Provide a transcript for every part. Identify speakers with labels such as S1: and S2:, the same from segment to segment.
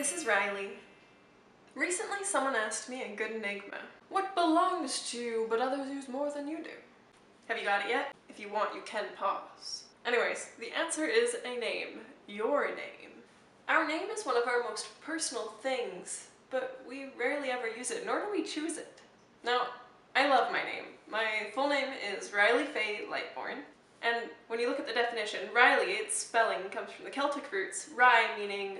S1: This is Riley. Recently someone asked me a good enigma. What belongs to you but others use more than you do? Have you got it yet? If you want, you can pause. Anyways, the answer is a name. Your name. Our name is one of our most personal things, but we rarely ever use it, nor do we choose it. Now, I love my name. My full name is Riley Faye Lightbourne, and when you look at the definition, Riley, its spelling comes from the Celtic roots, rye meaning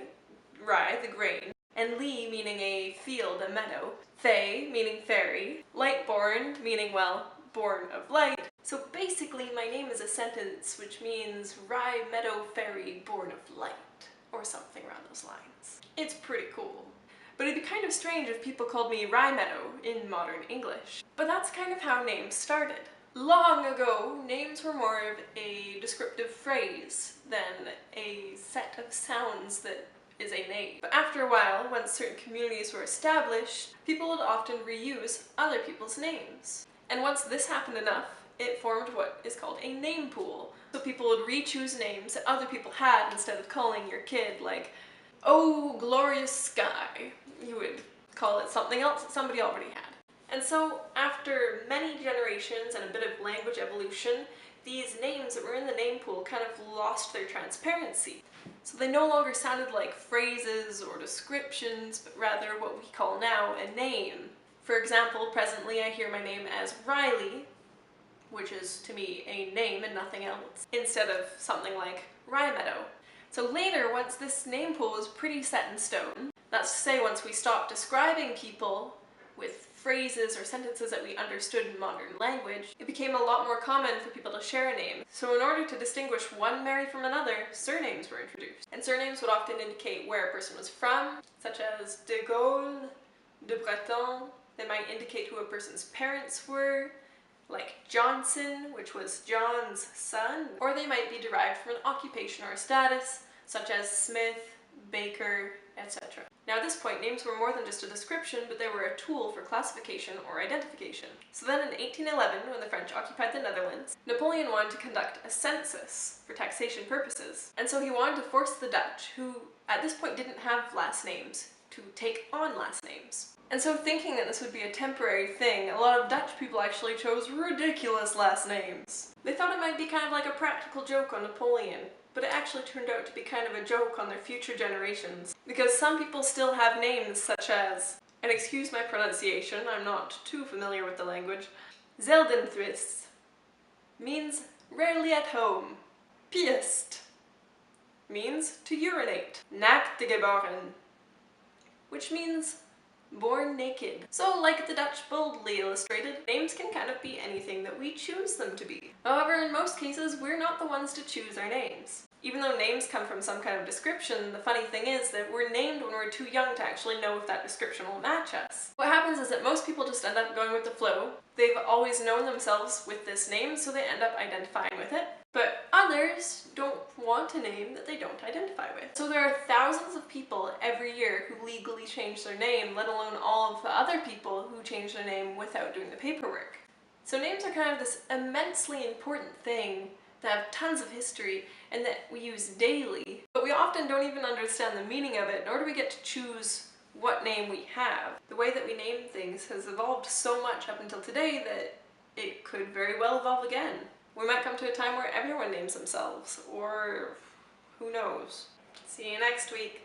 S1: rye, the grain, and Lee meaning a field, a meadow, Faye meaning fairy, Lightbourne meaning, well, born of light. So basically my name is a sentence which means rye, meadow, fairy, born of light, or something around those lines. It's pretty cool. But it'd be kind of strange if people called me Rye Meadow in modern English. But that's kind of how names started. Long ago, names were more of a descriptive phrase than a set of sounds that is a name. But after a while, once certain communities were established, people would often reuse other people's names. And once this happened enough, it formed what is called a name pool. So people would re-choose names that other people had instead of calling your kid like, "Oh, glorious sky." You would call it something else that somebody already had. And so after many generations and a bit of language evolution, these names that were in the name pool kind of lost their transparency. So they no longer sounded like phrases or descriptions, but rather what we call now a name. For example, presently I hear my name as Riley, which is to me a name and nothing else, instead of something like Rye Meadow. So later, once this name pool was pretty set in stone, that's to say once we stopped describing people with phrases or sentences that we understood in modern language, it became a lot more common for people to share a name. So in order to distinguish one Mary from another, surnames were introduced. And surnames would often indicate where a person was from, such as de Gaulle, de Breton. They might indicate who a person's parents were, like Johnson, which was John's son, or they might be derived from an occupation or a status, such as Smith, Baker, etc. Now at this point, names were more than just a description, but they were a tool for classification or identification. So then in 1811, when the French occupied the Netherlands, Napoleon wanted to conduct a census for taxation purposes. And so he wanted to force the Dutch, who at this point didn't have last names, to take on last names. And so thinking that this would be a temporary thing, a lot of Dutch people actually chose ridiculous last names. They thought it might be kind of like a practical joke on Napoleon, but it actually turned out to be kind of a joke on their future generations. Because some people still have names such as, and excuse my pronunciation, I'm not too familiar with the language, Zeldenthwist means rarely at home. Piest means to urinate. Naktgeboren, which means born naked. So like the Dutch boldly illustrated, names can kind of be anything that we choose them to be. However, in most cases, we're not the ones to choose our names. Even though names come from some kind of description, the funny thing is that we're named when we're too young to actually know if that description will match us. What happens is that most people just end up going with the flow. They've always known themselves with this name, so they end up identifying with it. But others don't want a name that they don't identify with. So there are thousands of people every year who legally change their name, let alone all of the other people who change their name without doing the paperwork. So names are kind of this immensely important thing that have tons of history and that we use daily, but we often don't even understand the meaning of it, nor do we get to choose what name we have. The way that we name things has evolved so much up until today that it could very well evolve again. We might come to a time where everyone names themselves, or who knows. See you next week.